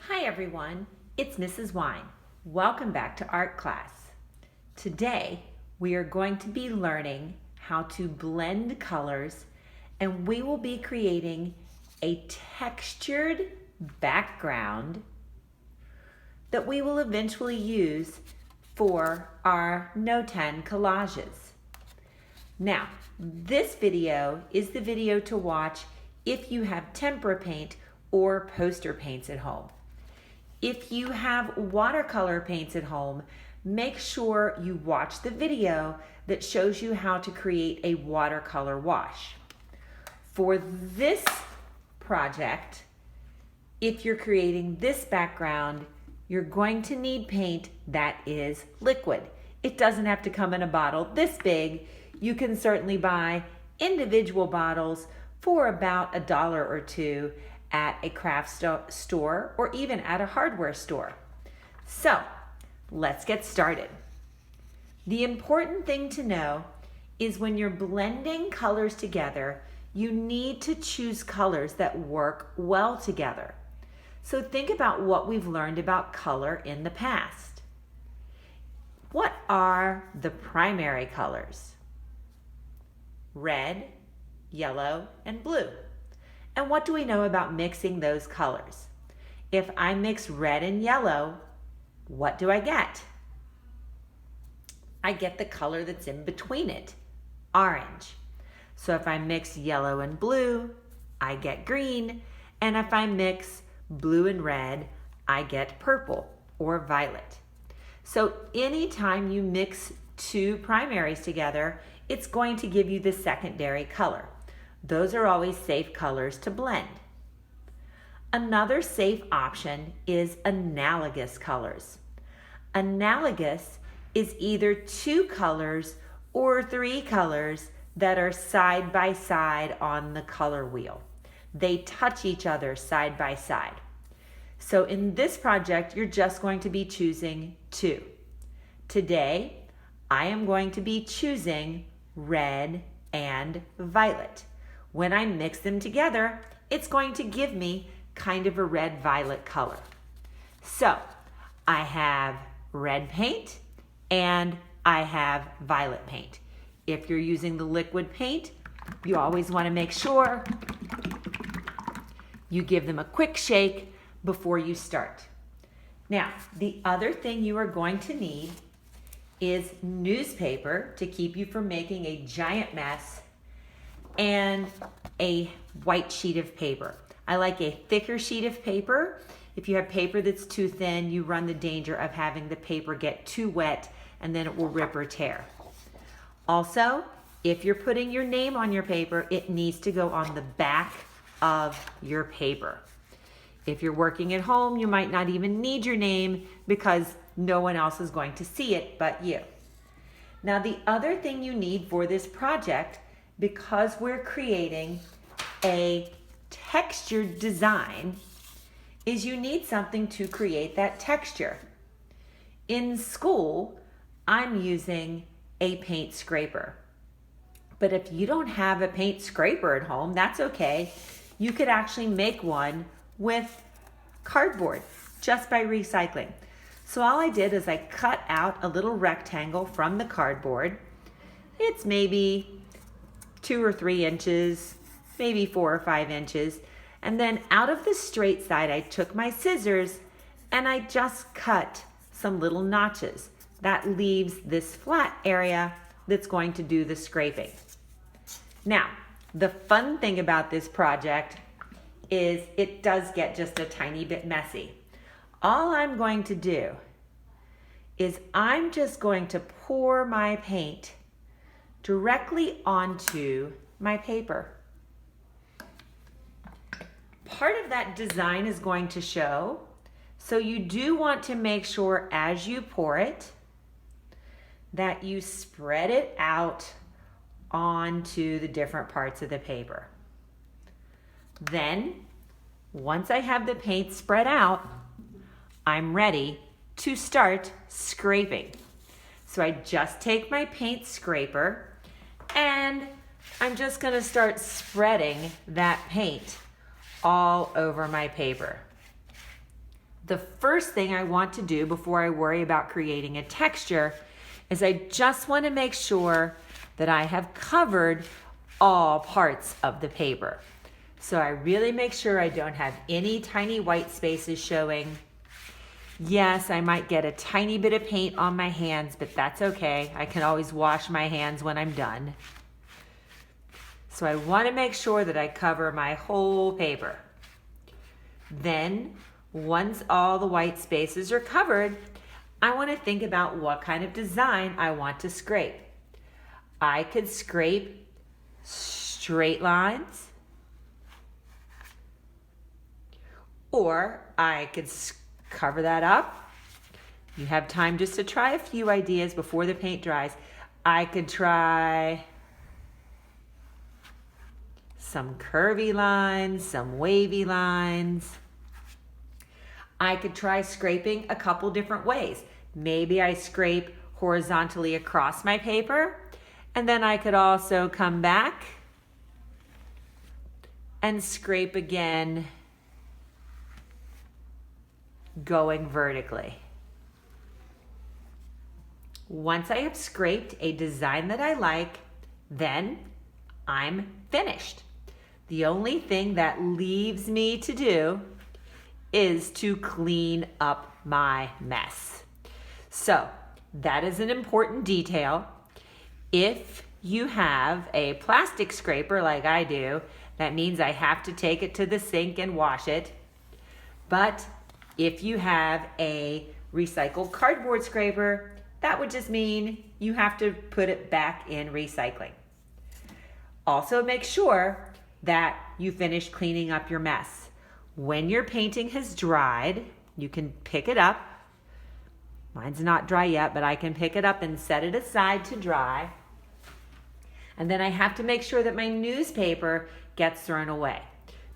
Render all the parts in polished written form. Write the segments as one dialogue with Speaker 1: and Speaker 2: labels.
Speaker 1: Hi everyone, it's Mrs. Wine. Welcome back to art class. Today we are going to be learning how to blend colors, and we will be creating a textured background that we will eventually use for our No 10 collages. Now, this video is the video to watch if you have tempera paint or poster paints at home. If you have watercolor paints at home, make sure you watch the video that shows you how to create a watercolor wash. For this project, if you're creating this background, you're going to need paint that is liquid. It doesn't have to come in a bottle this big. You can certainly buy individual bottles for about $1 or $2 at a craft store or even at a hardware store. So let's get started. The important thing to know is when you're blending colors together, you need to choose colors that work well together. So think about what we've learned about color in the past. What are the primary colors? Red, yellow, and blue. And what do we know about mixing those colors? If I mix red and yellow, what do I get? I get the color that's in between it, orange. So if I mix yellow and blue, I get green. And if I mix blue and red, I get purple or violet. So anytime you mix two primaries together, it's going to give you the secondary color. Those are always safe colors to blend. Another safe option is analogous colors. Analogous is either two colors or three colors that are side by side on the color wheel. They touch each other side by side. So in this project, you're just going to be choosing two. Today, I am going to be choosing red and violet. When I mix them together, it's going to give me kind of a red-violet color. So I have red paint and I have violet paint. If you're using the liquid paint, you always want to make sure you give them a quick shake before you start. Now, the other thing you are going to need is newspaper to keep you from making a giant mess, and a white sheet of paper. I like a thicker sheet of paper. If you have paper that's too thin, you run the danger of having the paper get too wet and then it will rip or tear. Also, if you're putting your name on your paper, it needs to go on the back of your paper. If you're working at home, you might not even need your name because no one else is going to see it but you. Now, the other thing you need for this project, because we're creating a textured design, is you need something to create that texture. In school, I'm using a paint scraper. But if you don't have a paint scraper at home, that's okay. You could actually make one with cardboard just by recycling. So all I did is I cut out a little rectangle from the cardboard. It's maybe 2 or 3 inches, maybe 4 or 5 inches. And then out of the straight side, I took my scissors and I just cut some little notches. That leaves this flat area that's going to do the scraping. Now, the fun thing about this project is it does get just a tiny bit messy. All I'm going to do is I'm just going to pour my paint directly onto my paper. Part of that design is going to show, so you do want to make sure as you pour it that you spread it out onto the different parts of the paper. Then, once I have the paint spread out, I'm ready to start scraping. So I just take my paint scraper and I'm just going to start spreading that paint all over my paper. The first thing I want to do before I worry about creating a texture is I just want to make sure that I have covered all parts of the paper. So I really make sure I don't have any tiny white spaces showing. Yes, I might get a tiny bit of paint on my hands, but that's okay. I can always wash my hands when I'm done. So I want to make sure that I cover my whole paper. Then, once all the white spaces are covered, I want to think about what kind of design I want to scrape. I could scrape straight lines, or I could cover that up. You have time just to try a few ideas before the paint dries. I could try some curvy lines, some wavy lines. I could try scraping a couple different ways. Maybe I scrape horizontally across my paper, and then I could also come back and scrape again going vertically. Once I have scraped a design that I like, then I'm finished. The only thing that leaves me to do is to clean up my mess. So that is an important detail. If you have a plastic scraper like I do, that means I have to take it to the sink and wash it. But if you have a recycled cardboard scraper, that would just mean you have to put it back in recycling. Also make sure that you finish cleaning up your mess. When your painting has dried, you can pick it up. Mine's not dry yet, but I can pick it up and set it aside to dry. And then I have to make sure that my newspaper gets thrown away.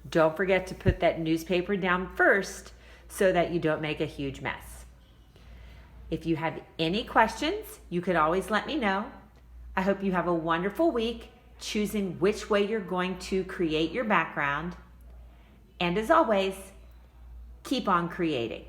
Speaker 1: Don't forget to put that newspaper down first so that you don't make a huge mess. If you have any questions, you could always let me know. I hope you have a wonderful week choosing which way you're going to create your background. And as always, keep on creating.